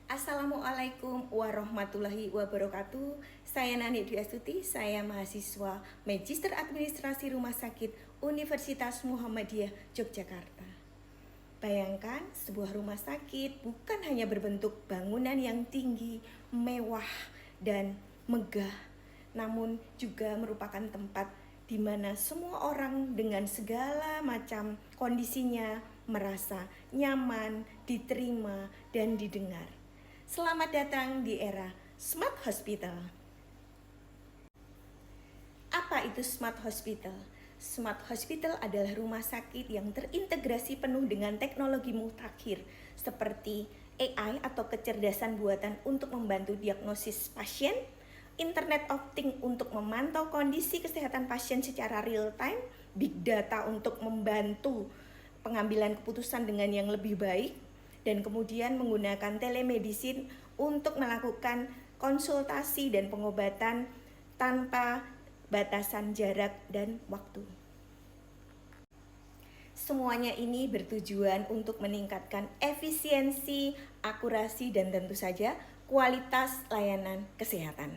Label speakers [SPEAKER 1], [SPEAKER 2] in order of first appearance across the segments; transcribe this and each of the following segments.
[SPEAKER 1] Assalamualaikum warahmatullahi wabarakatuh. Saya Nani Dwi Astuti, saya mahasiswa Magister Administrasi Rumah Sakit Universitas Muhammadiyah Yogyakarta. Bayangkan sebuah rumah sakit bukan hanya berbentuk bangunan yang tinggi, mewah, dan megah, namun juga merupakan tempat di mana semua orang dengan segala macam kondisinya merasa nyaman, diterima, dan didengar. Selamat datang di era Smart Hospital. Apa itu Smart Hospital? Smart Hospital adalah rumah sakit yang terintegrasi penuh dengan teknologi mutakhir seperti AI atau kecerdasan buatan untuk membantu diagnosis pasien, Internet of Things untuk memantau kondisi kesehatan pasien secara real time, Big Data untuk membantu pengambilan keputusan dengan yang lebih baik, dan kemudian menggunakan telemedicine untuk melakukan konsultasi dan pengobatan tanpa batasan jarak dan waktu. Semuanya ini bertujuan untuk meningkatkan efisiensi, akurasi, dan tentu saja kualitas layanan kesehatan.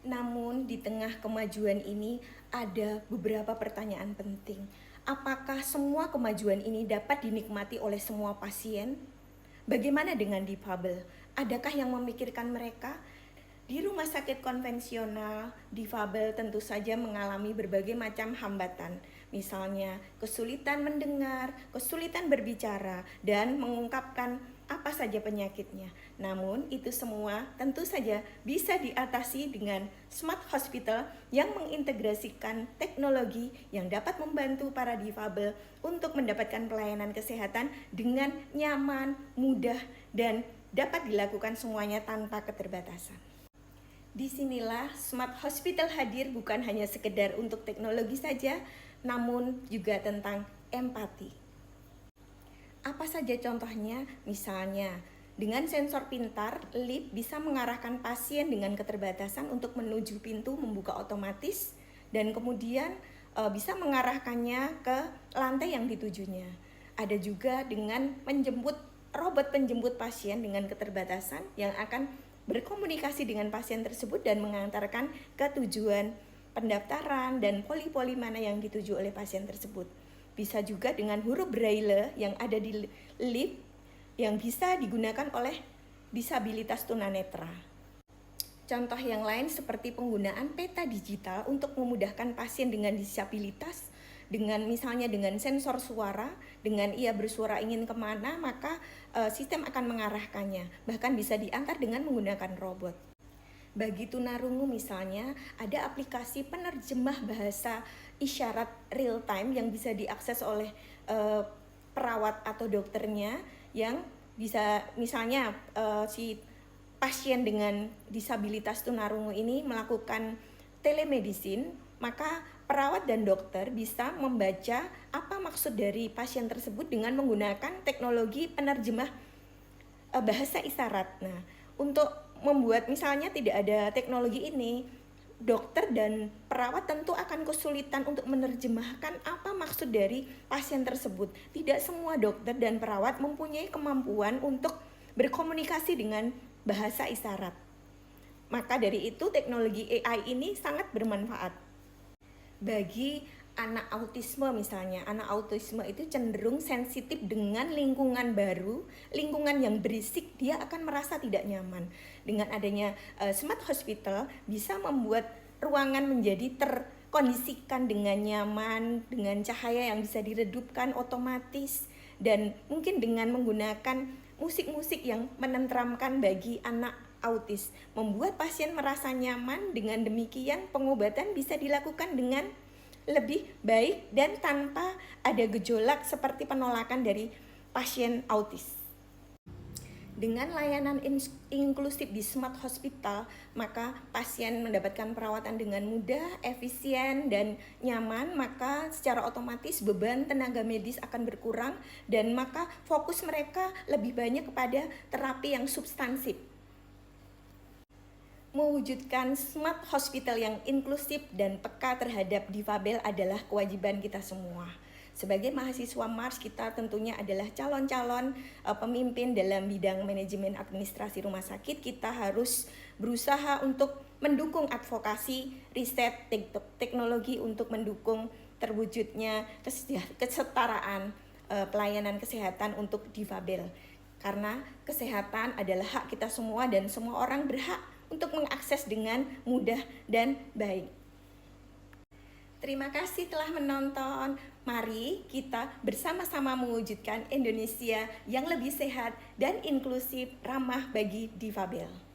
[SPEAKER 1] Namun di tengah kemajuan ini ada beberapa pertanyaan penting. Apakah semua kemajuan ini dapat dinikmati oleh semua pasien? Bagaimana dengan difabel? Adakah yang memikirkan mereka? Di rumah sakit konvensional, difabel tentu saja mengalami berbagai macam hambatan. Misalnya kesulitan mendengar, kesulitan berbicara, dan mengungkapkan apa saja penyakitnya. Namun itu semua tentu saja bisa diatasi dengan Smart Hospital yang mengintegrasikan teknologi yang dapat membantu para difabel untuk mendapatkan pelayanan kesehatan dengan nyaman, mudah, dan dapat dilakukan semuanya tanpa keterbatasan. Disinilah Smart Hospital hadir bukan hanya sekedar untuk teknologi saja, namun juga tentang empati. Apa saja contohnya? Misalnya, dengan sensor pintar, lift bisa mengarahkan pasien dengan keterbatasan untuk menuju pintu membuka otomatis dan kemudian bisa mengarahkannya ke lantai yang ditujunya. Ada juga dengan robot penjemput pasien dengan keterbatasan yang akan berkomunikasi dengan pasien tersebut dan mengantarkan ke tujuan pendaftaran dan poli-poli mana yang dituju oleh pasien tersebut. Bisa juga dengan huruf braille yang ada di lift yang bisa digunakan oleh disabilitas tunanetra. Contoh yang lain seperti penggunaan peta digital untuk memudahkan pasien dengan disabilitas, misalnya dengan sensor suara, dengan ia bersuara ingin kemana, maka sistem akan mengarahkannya. Bahkan bisa diantar dengan menggunakan robot. Bagi tunarungu misalnya, ada aplikasi penerjemah bahasa isyarat real time yang bisa diakses oleh perawat atau dokternya, yang bisa misalnya si pasien dengan disabilitas tunarungu ini melakukan telemedicine, maka perawat dan dokter bisa membaca apa maksud dari pasien tersebut dengan menggunakan teknologi penerjemah bahasa isyarat. Nah, untuk membuat misalnya tidak ada teknologi ini, dokter dan perawat tentu akan kesulitan untuk menerjemahkan apa maksud dari pasien tersebut. Tidak semua dokter dan perawat mempunyai kemampuan untuk berkomunikasi dengan bahasa isyarat. Maka dari itu teknologi AI ini sangat bermanfaat. Bagi anak autisme misalnya, anak autisme itu cenderung sensitif dengan lingkungan baru, lingkungan yang berisik, dia akan merasa tidak nyaman. Dengan adanya Smart Hospital bisa membuat ruangan menjadi terkondisikan dengan nyaman, dengan cahaya yang bisa diredupkan otomatis, dan mungkin dengan menggunakan musik-musik yang menenteramkan bagi anak autis, membuat pasien merasa nyaman. Dengan demikian pengobatan bisa dilakukan dengan lebih baik dan tanpa ada gejolak seperti penolakan dari pasien autis. Dengan layanan inklusif di Smart Hospital, maka pasien mendapatkan perawatan dengan mudah, efisien, dan nyaman, maka secara otomatis beban tenaga medis akan berkurang dan maka fokus mereka lebih banyak kepada terapi yang substansif. Mewujudkan Smart Hospital yang inklusif dan peka terhadap difabel adalah kewajiban kita semua. Sebagai mahasiswa Mars, kita tentunya adalah calon-calon pemimpin dalam bidang manajemen administrasi rumah sakit. Kita harus berusaha untuk mendukung advokasi, riset, teknologi untuk mendukung terwujudnya kesetaraan pelayanan kesehatan untuk difabel. Karena kesehatan adalah hak kita semua dan semua orang berhak untuk mengakses dengan mudah dan baik. Terima kasih telah menonton. Mari kita bersama-sama mewujudkan Indonesia yang lebih sehat dan inklusif, ramah bagi difabel.